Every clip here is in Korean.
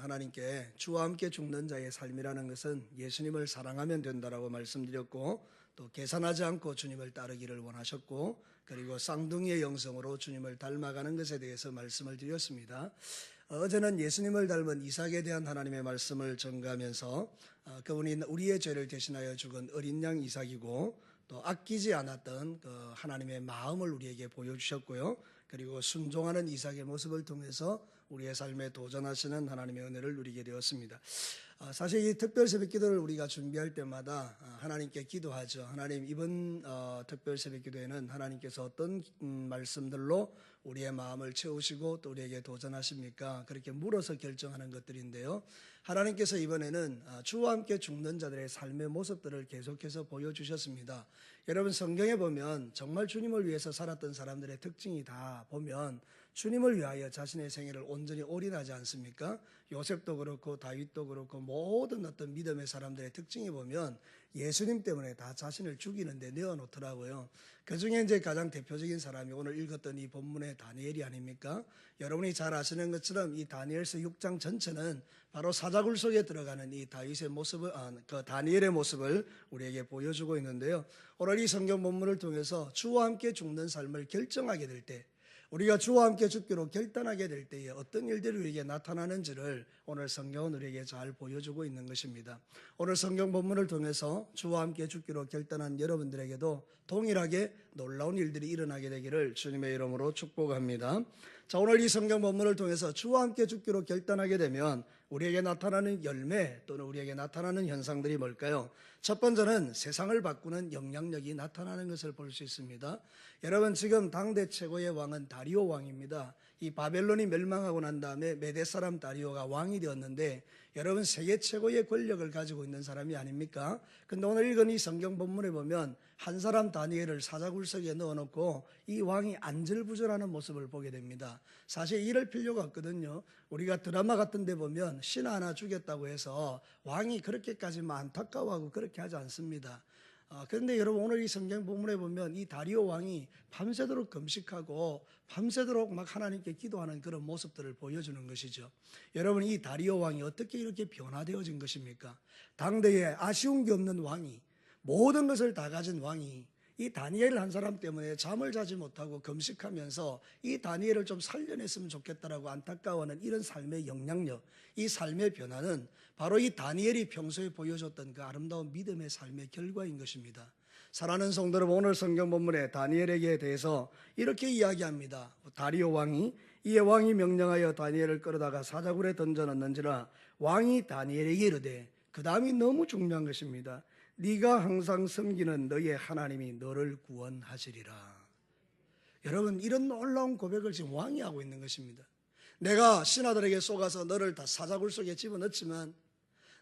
하나님께 주와 함께 죽는 자의 삶이라는 것은 예수님을 사랑하면 된다라고 말씀드렸고, 또 계산하지 않고 주님을 따르기를 원하셨고, 그리고 쌍둥이의 영성으로 주님을 닮아가는 것에 대해서 말씀을 드렸습니다. 어제는 예수님을 닮은 이삭에 대한 하나님의 말씀을 전가하면서 그분이 우리의 죄를 대신하여 죽은 어린 양 이삭이고, 또 아끼지 않았던 그 하나님의 마음을 우리에게 보여주셨고요. 그리고 순종하는 이삭의 모습을 통해서 우리의 삶에 도전하시는 하나님의 은혜를 누리게 되었습니다. 사실 이 특별 새벽 기도를 우리가 준비할 때마다 하나님께 기도하죠. 하나님, 이번 특별 새벽 기도에는 하나님께서 어떤 말씀들로 우리의 마음을 채우시고 또 우리에게 도전하십니까? 그렇게 물어서 결정하는 것들인데요. 하나님께서 이번에는 주와 함께 죽는 자들의 삶의 모습들을 계속해서 보여주셨습니다. 여러분, 성경에 보면 정말 주님을 위해서 살았던 사람들의 특징이 다 보면 주님을 위하여 자신의 생애를 온전히 올인하지 않습니까? 요셉도 그렇고 다윗도 그렇고 모든 어떤 믿음의 사람들의 특징이 보면 예수님 때문에 다 자신을 죽이는데 내어놓더라고요. 그 중에 이제 가장 대표적인 사람이 오늘 읽었던 이 본문의 다니엘이 아닙니까? 여러분이 잘 아시는 것처럼 이 다니엘서 6장 전체는 바로 사자굴 속에 들어가는 이 다윗의 모습을, 그 다니엘의 모습을 우리에게 보여주고 있는데요. 오늘 이 성경 본문을 통해서 주와 함께 죽는 삶을 결정하게 될 때, 우리가 주와 함께 죽기로 결단하게 될 때에 어떤 일들이 우리에게 나타나는지를 오늘 성경은 우리에게 잘 보여주고 있는 것입니다. 오늘 성경 본문을 통해서 주와 함께 죽기로 결단한 여러분들에게도 동일하게 놀라운 일들이 일어나게 되기를 주님의 이름으로 축복합니다. 자, 오늘 이 성경 본문을 통해서 주와 함께 죽기로 결단하게 되면 우리에게 나타나는 열매 또는 우리에게 나타나는 현상들이 뭘까요? 첫 번째는 세상을 바꾸는 영향력이 나타나는 것을 볼 수 있습니다. 여러분, 지금 당대 최고의 왕은 다리오 왕입니다. 이 바벨론이 멸망하고 난 다음에 메대 사람 다리오가 왕이 되었는데, 여러분, 세계 최고의 권력을 가지고 있는 사람이 아닙니까? 근데 오늘 읽은 이 성경 본문에 보면 한 사람 다니엘을 사자굴석에 넣어놓고 이 왕이 안절부절하는 모습을 보게 됩니다. 사실 이럴 필요가 없거든요. 우리가 드라마 같은 데 보면 신 하나 죽였다고 해서 왕이 그렇게까지 안타까워하고 그렇게 하지 않습니다. 그런데 여러분, 오늘 이 성경 본문에 보면 이 다리오 왕이 밤새도록 금식하고 밤새도록 막 하나님께 기도하는 그런 모습들을 보여주는 것이죠. 여러분, 이 다리오 왕이 어떻게 이렇게 변화되어진 것입니까? 당대에 아쉬운 게 없는 왕이, 모든 것을 다 가진 왕이 이 다니엘 한 사람 때문에 잠을 자지 못하고 금식하면서 이 다니엘을 좀 살려냈으면 좋겠다라고 안타까워하는 이런 삶의 영향력, 이 삶의 변화는 바로 이 다니엘이 평소에 보여줬던 그 아름다운 믿음의 삶의 결과인 것입니다. 사랑하는 성도 여러분, 오늘 성경 본문에 다니엘에게 대해서 이렇게 이야기합니다. 다리오 왕이, 이에 왕이 명령하여 다니엘을 끌어다가 사자굴에 던져넣는지라 왕이 다니엘에게 이르되, 그 다음이 너무 중요한 것입니다. 네가 항상 섬기는 너의 하나님이 너를 구원하시리라. 여러분, 이런 놀라운 고백을 지금 왕이 하고 있는 것입니다. 내가 신하들에게 속아서 너를 다 사자굴 속에 집어넣지만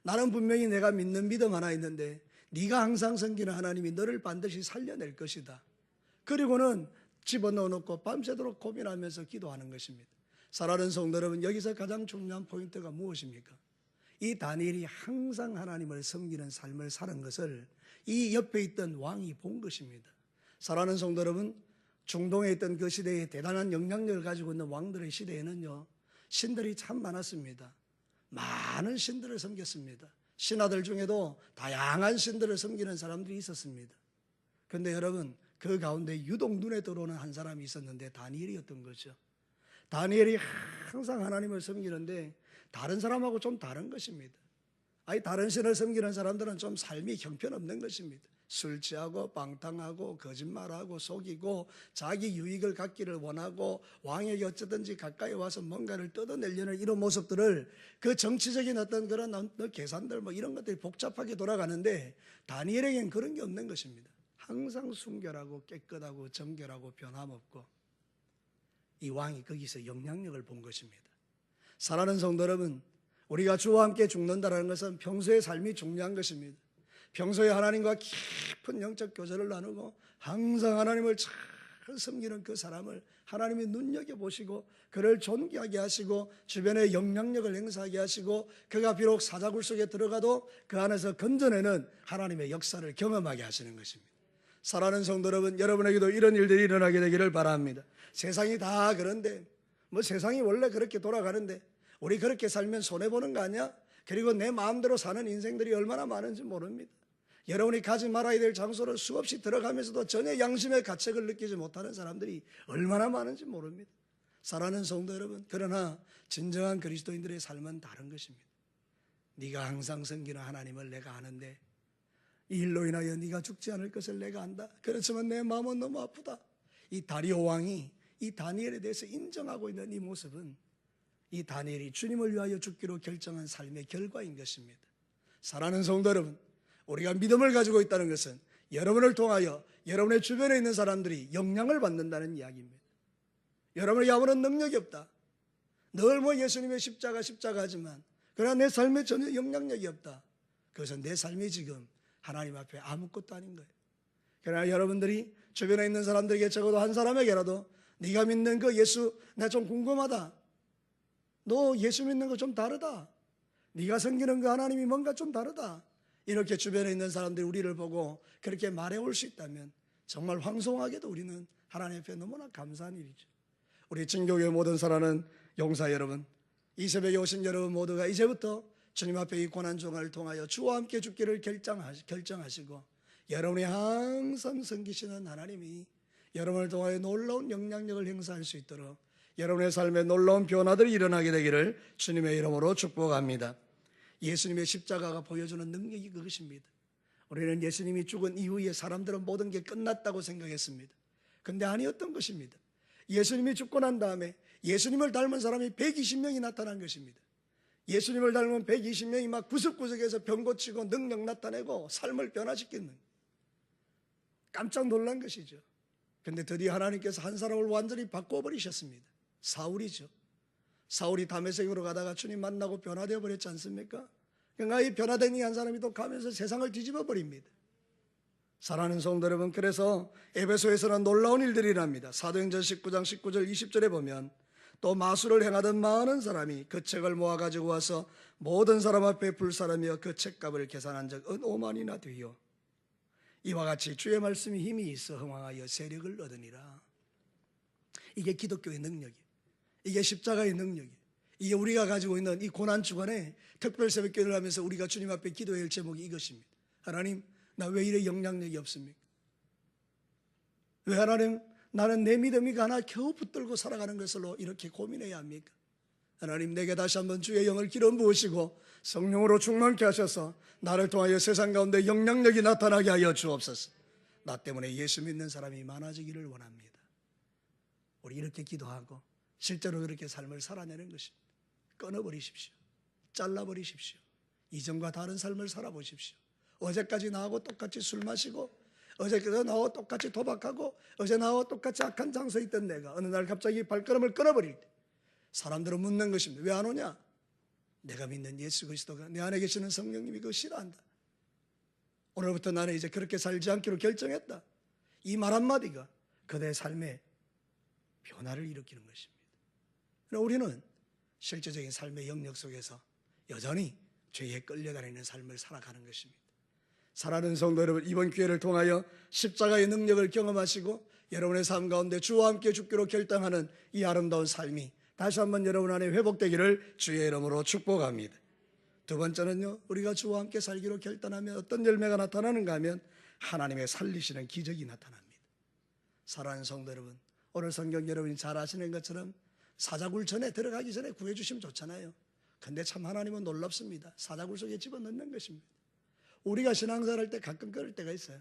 나는 분명히 내가 믿는 믿음 하나 있는데 네가 항상 섬기는 하나님이 너를 반드시 살려낼 것이다. 그리고는 집어넣어놓고 밤새도록 고민하면서 기도하는 것입니다. 사랑하는 성도 여러분, 여기서 가장 중요한 포인트가 무엇입니까? 이 다니엘이 항상 하나님을 섬기는 삶을 사는 것을 이 옆에 있던 왕이 본 것입니다. 사랑하는 성도 여러분, 중동에 있던 그 시대에 대단한 영향력을 가지고 있는 왕들의 시대에는요, 신들이 참 많았습니다. 많은 신들을 섬겼습니다. 신하들 중에도 다양한 신들을 섬기는 사람들이 있었습니다. 그런데 여러분, 그 가운데 유독 눈에 들어오는 한 사람이 있었는데 다니엘이었던 거죠. 다니엘이 항상 하나님을 섬기는데 다른 사람하고 좀 다른 것입니다. 아니, 다른 신을 섬기는 사람들은 좀 삶이 형편없는 것입니다. 술 취하고 방탕하고 거짓말하고 속이고 자기 유익을 갖기를 원하고 왕에게 어쩌든지 가까이 와서 뭔가를 뜯어내려는 이런 모습들을, 그 정치적인 어떤 그런 계산들 뭐 이런 것들이 복잡하게 돌아가는데 다니엘에겐 그런 게 없는 것입니다. 항상 순결하고 깨끗하고 정결하고 변함없고, 이 왕이 거기서 영향력을 본 것입니다. 사랑하는 성도 여러분, 우리가 주와 함께 죽는다는 것은 평소의 삶이 중요한 것입니다. 평소에 하나님과 깊은 영적 교제를 나누고 항상 하나님을 잘 섬기는 그 사람을 하나님이 눈여겨보시고 그를 존귀하게 하시고 주변에 영향력을 행사하게 하시고 그가 비록 사자굴 속에 들어가도 그 안에서 건져내는 하나님의 역사를 경험하게 하시는 것입니다. 사랑하는 성도 여러분, 여러분에게도 이런 일들이 일어나게 되기를 바랍니다. 세상이 다 그런데, 세상이 원래 그렇게 돌아가는데 우리 그렇게 살면 손해보는 거 아니야? 그리고 내 마음대로 사는 인생들이 얼마나 많은지 모릅니다. 여러분이 가지 말아야 될 장소를 수없이 들어가면서도 전혀 양심의 가책을 느끼지 못하는 사람들이 얼마나 많은지 모릅니다. 사랑하는 성도 여러분, 그러나 진정한 그리스도인들의 삶은 다른 것입니다. 네가 항상 섬기는 하나님을 내가 아는데 이 일로 인하여 네가 죽지 않을 것을 내가 안다. 그렇지만 내 마음은 너무 아프다. 이 다리오 왕이 이 다니엘에 대해서 인정하고 있는 이 모습은 이 다니엘이 주님을 위하여 죽기로 결정한 삶의 결과인 것입니다. 사랑하는 성도 여러분, 우리가 믿음을 가지고 있다는 것은 여러분을 통하여 여러분의 주변에 있는 사람들이 영향을 받는다는 이야기입니다. 여러분에게 아무런 능력이 없다. 늘 예수님의 십자가 하지만 그러나 내 삶에 전혀 영향력이 없다. 그것은 내 삶이 지금 하나님 앞에 아무것도 아닌 거예요. 그러나 여러분들이 주변에 있는 사람들에게 적어도 한 사람에게라도 네가 믿는 그 예수 나 좀 궁금하다. 너 예수 믿는 거 좀 다르다. 네가 섬기는 그 하나님이 뭔가 좀 다르다. 이렇게 주변에 있는 사람들이 우리를 보고 그렇게 말해올 수 있다면 정말 황송하게도 우리는 하나님 앞에 너무나 감사한 일이죠. 우리 진교회 모든 사랑하는 용사 여러분, 이 새벽에 오신 여러분 모두가 이제부터 주님 앞에 이 고난중을 통하여 주와 함께 죽기를 결정하시고 여러분이 항상 섬기시는 하나님이 여러분을 통하여 놀라운 영향력을 행사할 수 있도록 여러분의 삶에 놀라운 변화들이 일어나게 되기를 주님의 이름으로 축복합니다. 예수님의 십자가가 보여주는 능력이 그것입니다. 우리는 예수님이 죽은 이후에 사람들은 모든 게 끝났다고 생각했습니다. 그런데 아니었던 것입니다. 예수님이 죽고 난 다음에 예수님을 닮은 사람이 120명이 나타난 것입니다. 예수님을 닮은 120명이 막 구석구석에서 병 고치고 능력 나타내고 삶을 변화시키는 깜짝 놀란 것이죠. 그런데 드디어 하나님께서 한 사람을 완전히 바꿔버리셨습니다. 사울이죠. 사울이 다메섹으로 가다가 주님 만나고 변화되어 버렸지 않습니까? 그러니까 이 변화된 이 한 사람이 또 가면서 세상을 뒤집어 버립니다. 사랑하는 성도 여러분, 그래서 에베소에서는 놀라운 일들이 일어납니다. 사도행전 19장 19절 20절에 보면 또 마술을 행하던 많은 사람이 그 책을 모아가지고 와서 모든 사람 앞에 불사르며 그 책값을 계산한 적 5만이나 되어 이와 같이 주의 말씀이 힘이 있어 흥왕하여 세력을 얻으니라. 이게 기독교의 능력이에요. 이게 십자가의 능력이에요. 이게 우리가 가지고 있는 이 고난 주간에 특별 새벽기도를 하면서 우리가 주님 앞에 기도해야 할 제목이 이것입니다. 하나님, 나 왜 이래 영향력이 없습니까? 왜 하나님, 나는 내 믿음이 하나 겨우 붙들고 살아가는 것으로 이렇게 고민해야 합니까? 하나님, 내게 다시 한번 주의 영을 기름 부으시고 성령으로 충만케 하셔서 나를 통하여 세상 가운데 영향력이 나타나게 하여 주옵소서. 나 때문에 예수 믿는 사람이 많아지기를 원합니다. 우리 이렇게 기도하고 실제로 그렇게 삶을 살아내는 것입니다. 끊어버리십시오. 잘라버리십시오. 이전과 다른 삶을 살아보십시오. 어제까지 나하고 똑같이 술 마시고 어제까지 나하고 똑같이 도박하고 어제 나하고 똑같이 악한 장소에 있던 내가 어느 날 갑자기 발걸음을 끊어버릴 때 사람들은 묻는 것입니다. 왜 안 오냐? 내가 믿는 예수 그리스도가 내 안에 계시는 성령님이 그거 싫어한다. 오늘부터 나는 이제 그렇게 살지 않기로 결정했다. 이 말 한마디가 그대의 삶에 변화를 일으키는 것입니다. 우리는 실제적인 삶의 영역 속에서 여전히 죄에 끌려다니는 삶을 살아가는 것입니다. 사랑하는 성도 여러분, 이번 기회를 통하여 십자가의 능력을 경험하시고 여러분의 삶 가운데 주와 함께 죽기로 결정하는 이 아름다운 삶이 다시 한번 여러분 안에 회복되기를 주의 이름으로 축복합니다. 두 번째는요, 우리가 주와 함께 살기로 결단하면 어떤 열매가 나타나는가 하면 하나님의 살리시는 기적이 나타납니다. 사랑하는 성도 여러분, 오늘 성경 여러분이 잘 아시는 것처럼 사자굴 전에 들어가기 전에 구해주시면 좋잖아요. 근데 참 하나님은 놀랍습니다. 사자굴 속에 집어넣는 것입니다. 우리가 신앙생활 할 때 가끔 그럴 때가 있어요.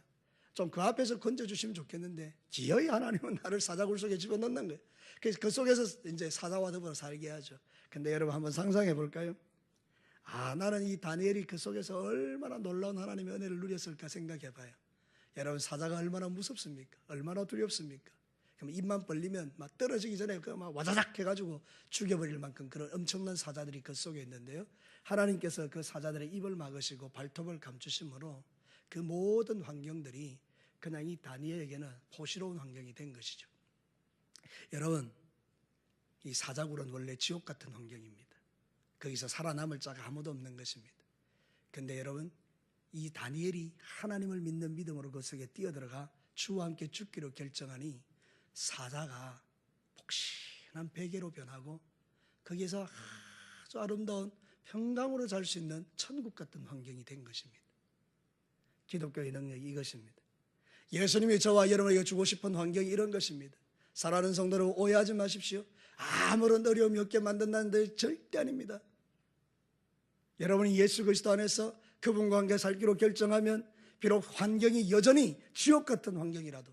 좀 그 앞에서 건져주시면 좋겠는데 기어이 하나님은 나를 사자굴 속에 집어넣는 거예요. 그래서 그 속에서 이제 사자와 더불어 살게 하죠. 근데 여러분 한번 상상해 볼까요? 나는 이 다니엘이 그 속에서 얼마나 놀라운 하나님의 은혜를 누렸을까 생각해 봐요. 여러분, 사자가 얼마나 무섭습니까? 얼마나 두렵습니까? 그럼 입만 벌리면 막 떨어지기 전에 막 와자작 해가지고 죽여버릴 만큼 그런 엄청난 사자들이 그 속에 있는데요. 하나님께서 그 사자들의 입을 막으시고 발톱을 감추심으로 그 모든 환경들이 그냥 이 다니엘에게는 포시로운 환경이 된 것이죠. 여러분, 이 사자굴은 원래 지옥 같은 환경입니다. 거기서 살아남을 자가 아무도 없는 것입니다. 그런데 여러분, 이 다니엘이 하나님을 믿는 믿음으로 그 속에 뛰어들어가 주와 함께 죽기로 결정하니 사자가 폭신한 베개로 변하고 거기에서 아주 아주 아름다운 평강으로 살 수 있는 천국 같은 환경이 된 것입니다. 기독교의 능력이 이것입니다. 예수님이 저와 여러분에게 주고 싶은 환경이 이런 것입니다. 사랑하는 성도들, 오해하지 마십시오. 아무런 어려움이 없게 만든다는 데 절대 아닙니다. 여러분이 예수 그리스도 안에서 그분과 함께 살기로 결정하면 비록 환경이 여전히 지옥 같은 환경이라도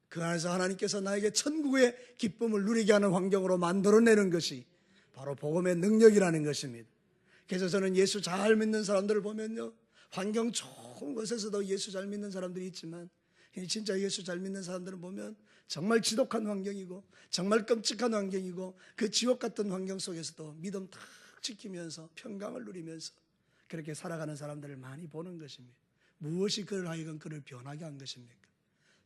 그 안에서 하나님께서 나에게 천국의 기쁨을 누리게 하는 환경으로 만들어내는 것이 바로 복음의 능력이라는 것입니다. 그래서 저는 예수 잘 믿는 사람들을 보면요, 환경 좋은 곳에서도 예수 잘 믿는 사람들이 있지만 진짜 예수 잘 믿는 사람들은 보면 정말 지독한 환경이고 정말 끔찍한 환경이고 그 지옥 같은 환경 속에서도 믿음 탁 지키면서 평강을 누리면서 그렇게 살아가는 사람들을 많이 보는 것입니다. 무엇이 그를 하여금 그를 변하게 한 것입니까?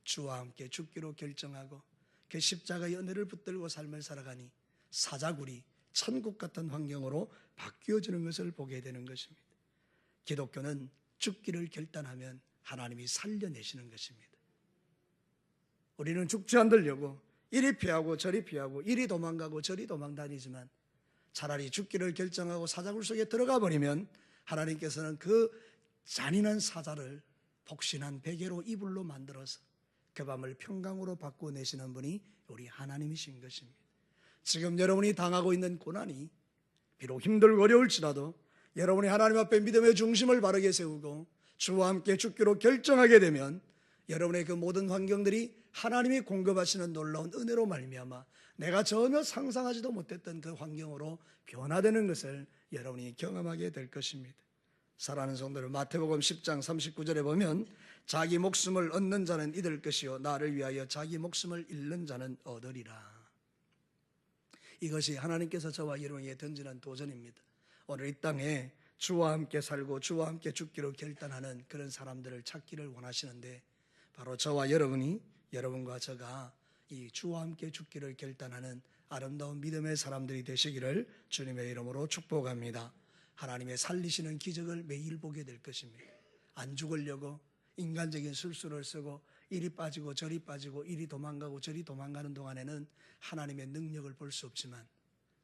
주와 함께 죽기로 결정하고 그 십자가의 은혜를 붙들고 삶을 살아가니 사자굴이 천국 같은 환경으로 바뀌어지는 것을 보게 되는 것입니다. 기독교는 죽기를 결단하면 하나님이 살려내시는 것입니다. 우리는 죽지 않으려고 이리 피하고 저리 피하고 이리 도망가고 저리 도망다니지만 차라리 죽기를 결정하고 사자굴 속에 들어가 버리면 하나님께서는 그 잔인한 사자를 폭신한 베개로 이불로 만들어서 그 밤을 평강으로 바꾸어내시는 분이 우리 하나님이신 것입니다. 지금 여러분이 당하고 있는 고난이 비록 힘들고 어려울지라도 여러분이 하나님 앞에 믿음의 중심을 바르게 세우고 주와 함께 죽기로 결정하게 되면 여러분의 그 모든 환경들이 하나님이 공급하시는 놀라운 은혜로 말미암아 내가 전혀 상상하지도 못했던 그 환경으로 변화되는 것을 여러분이 경험하게 될 것입니다. 사랑하는 성도들, 마태복음 10장 39절에 보면 자기 목숨을 얻는 자는 잃을 것이요 나를 위하여 자기 목숨을 잃는 자는 얻으리라. 이것이 하나님께서 저와 여러분에게 던지는 도전입니다. 오늘 이 땅에 주와 함께 살고 주와 함께 죽기로 결단하는 그런 사람들을 찾기를 원하시는데 바로 저와 여러분이, 여러분과 저가 이 주와 함께 죽기를 결단하는 아름다운 믿음의 사람들이 되시기를 주님의 이름으로 축복합니다. 하나님의 살리시는 기적을 매일 보게 될 것입니다. 안 죽으려고 인간적인 술수를 쓰고 이리 빠지고 저리 빠지고 이리 도망가고 저리 도망가는 동안에는 하나님의 능력을 볼 수 없지만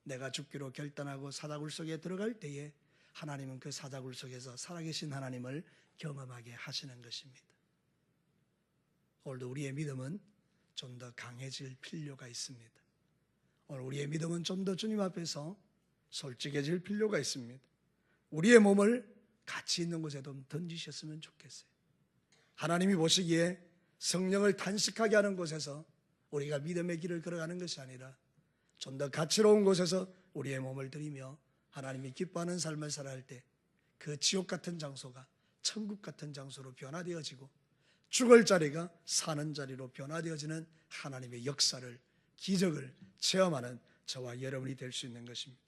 내가 죽기로 결단하고 사자굴 속에 들어갈 때에 하나님은 그 사자굴 속에서 살아계신 하나님을 경험하게 하시는 것입니다. 오늘도 우리의 믿음은 좀 더 강해질 필요가 있습니다. 오늘 우리의 믿음은 좀 더 주님 앞에서 솔직해질 필요가 있습니다. 우리의 몸을 가치 있는 곳에 좀 던지셨으면 좋겠어요. 하나님이 보시기에 성령을 탄식하게 하는 곳에서 우리가 믿음의 길을 걸어가는 것이 아니라 좀 더 가치로운 곳에서 우리의 몸을 들이며 하나님이 기뻐하는 삶을 살아갈 때 그 지옥 같은 장소가 천국 같은 장소로 변화되어지고 죽을 자리가 사는 자리로 변화되어지는 하나님의 역사를, 기적을 체험하는 저와 여러분이 될 수 있는 것입니다.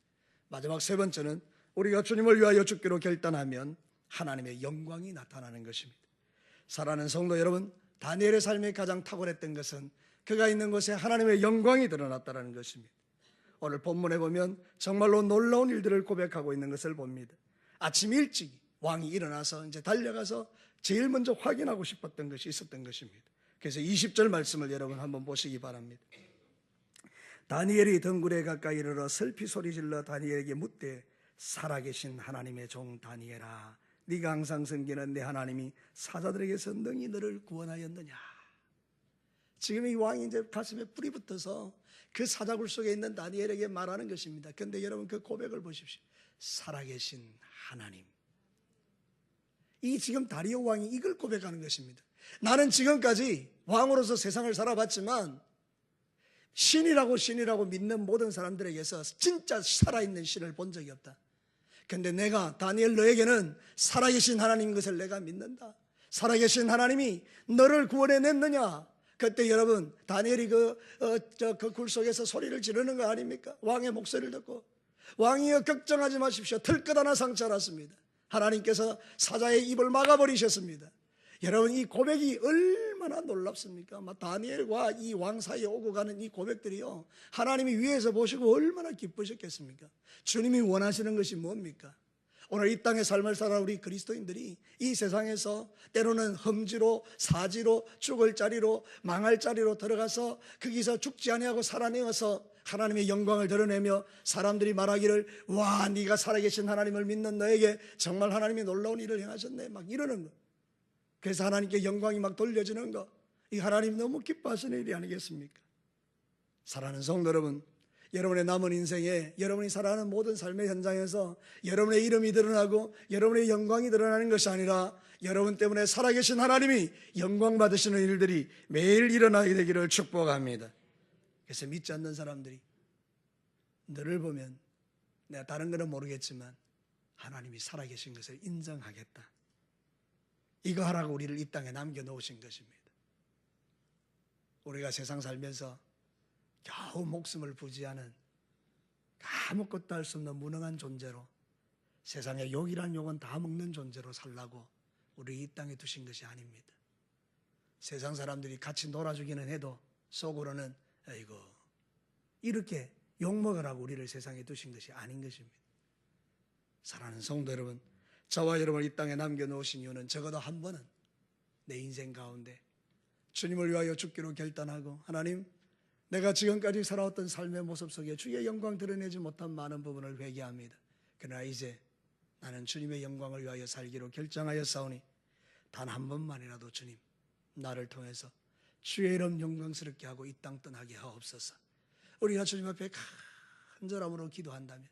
마지막 세 번째는 우리가 주님을 위하여 죽기로 결단하면 하나님의 영광이 나타나는 것입니다. 사랑하는 성도 여러분, 다니엘의 삶이 가장 탁월했던 것은 그가 있는 곳에 하나님의 영광이 드러났다는 것입니다. 오늘 본문에 보면 정말로 놀라운 일들을 고백하고 있는 것을 봅니다. 아침 일찍 왕이 일어나서 이제 달려가서 제일 먼저 확인하고 싶었던 것이 있었던 것입니다. 그래서 20절 말씀을 여러분 한번 보시기 바랍니다. 다니엘이 덩굴에 가까이 이르러 슬피 소리질러 다니엘에게 묻되 살아계신 하나님의 종 다니엘아, 네가 항상 섬기는 내 하나님이 사자들에게서 능히 너를 구원하였느냐. 지금 이 왕이 이제 가슴에 뿔이 붙어서 그 사자굴 속에 있는 다니엘에게 말하는 것입니다. 그런데 여러분 그 고백을 보십시오. 살아계신 하나님. 이 지금 다리오 왕이 이걸 고백하는 것입니다. 나는 지금까지 왕으로서 세상을 살아봤지만 신이라고 믿는 모든 사람들에게서 진짜 살아있는 신을 본 적이 없다. 그런데 내가 다니엘 너에게는 살아계신 하나님 것을 내가 믿는다. 살아계신 하나님이 너를 구원해냈느냐. 그때 여러분 다니엘이 그 굴 속에서 소리를 지르는 거 아닙니까? 왕의 목소리를 듣고 왕이여 걱정하지 마십시오. 털끝 하나 상처 났습니다. 하나님께서 사자의 입을 막아버리셨습니다. 여러분 이 고백이 얼마나 놀랍습니까? 다니엘과 이 왕 사이에 오고 가는 이 고백들이요, 하나님이 위에서 보시고 얼마나 기쁘셨겠습니까? 주님이 원하시는 것이 뭡니까? 오늘 이 땅의 삶을 살아 우리 그리스도인들이 이 세상에서 때로는 험지로 사지로 죽을 자리로 망할 자리로 들어가서 거기서 죽지 아니하고 살아내어서 하나님의 영광을 드러내며 사람들이 말하기를 와, 네가 살아계신 하나님을 믿는 너에게 정말 하나님이 놀라운 일을 행하셨네, 막 이러는 거. 그래서 하나님께 영광이 막 돌려지는 거, 이 하나님 너무 기뻐하시는 일이 아니겠습니까? 사랑하는 성도 여러분, 여러분의 남은 인생에 여러분이 살아가는 모든 삶의 현장에서 여러분의 이름이 드러나고 여러분의 영광이 드러나는 것이 아니라 여러분 때문에 살아계신 하나님이 영광 받으시는 일들이 매일 일어나게 되기를 축복합니다. 그래서 믿지 않는 사람들이 너를 보면 내가 다른 거는 모르겠지만 하나님이 살아계신 것을 인정하겠다, 이거 하라고 우리를 이 땅에 남겨놓으신 것입니다. 우리가 세상 살면서 겨우 목숨을 부지하는 아무것도 할 수 없는 무능한 존재로, 세상에 욕이란 욕은 다 먹는 존재로 살라고 우리 이 땅에 두신 것이 아닙니다. 세상 사람들이 같이 놀아주기는 해도 속으로는 아이고, 이렇게 욕먹으라고 우리를 세상에 두신 것이 아닌 것입니다. 사랑하는 성도 여러분, 저와 여러분을 이 땅에 남겨놓으신 이유는 적어도 한 번은 내 인생 가운데 주님을 위하여 죽기로 결단하고, 하나님, 내가 지금까지 살아왔던 삶의 모습 속에 주의 영광 드러내지 못한 많은 부분을 회개합니다. 그러나 이제 나는 주님의 영광을 위하여 살기로 결정하였사오니 단 한 번만이라도 주님, 나를 통해서 주의 이름 영광스럽게 하고 이 땅 떠나게 하옵소서. 우리가 주님 앞에 간절함으로 기도한다면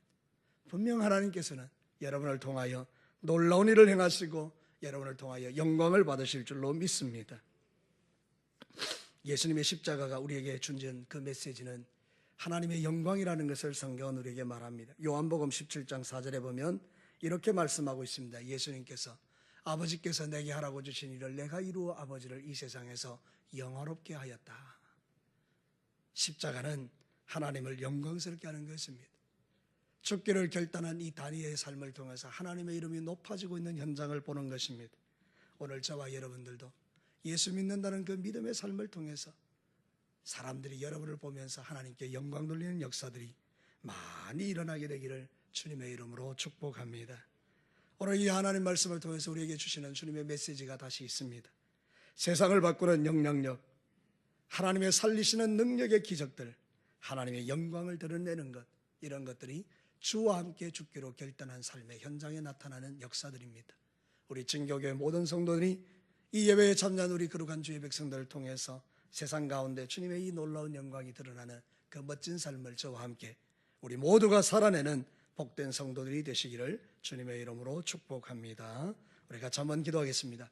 분명 하나님께서는 여러분을 통하여 놀라운 일을 행하시고 여러분을 통하여 영광을 받으실 줄로 믿습니다. 예수님의 십자가가 우리에게 준 그 메시지는 하나님의 영광이라는 것을 성경은 우리에게 말합니다. 요한복음 17장 4절에 보면 이렇게 말씀하고 있습니다. 예수님께서 아버지께서 내게 하라고 주신 일을 내가 이루어 아버지를 이 세상에서 영화롭게 하였다. 십자가는 하나님을 영광스럽게 하는 것입니다. 죽기를 결단한 이 다니엘의 삶을 통해서 하나님의 이름이 높아지고 있는 현장을 보는 것입니다. 오늘 저와 여러분들도 예수 믿는다는 그 믿음의 삶을 통해서 사람들이 여러분을 보면서 하나님께 영광 돌리는 역사들이 많이 일어나게 되기를 주님의 이름으로 축복합니다. 오늘 이 하나님 말씀을 통해서 우리에게 주시는 주님의 메시지가 다시 있습니다. 세상을 바꾸는 영향력, 하나님의 살리시는 능력의 기적들, 하나님의 영광을 드러내는 것, 이런 것들이 주와 함께 죽기로 결단한 삶의 현장에 나타나는 역사들입니다. 우리 진교교회 모든 성도들이 이 예배에 참여한 우리 거룩한 주의 백성들을 통해서 세상 가운데 주님의 이 놀라운 영광이 드러나는 그 멋진 삶을 저와 함께 우리 모두가 살아내는 복된 성도들이 되시기를 주님의 이름으로 축복합니다. 우리가 한번 기도하겠습니다.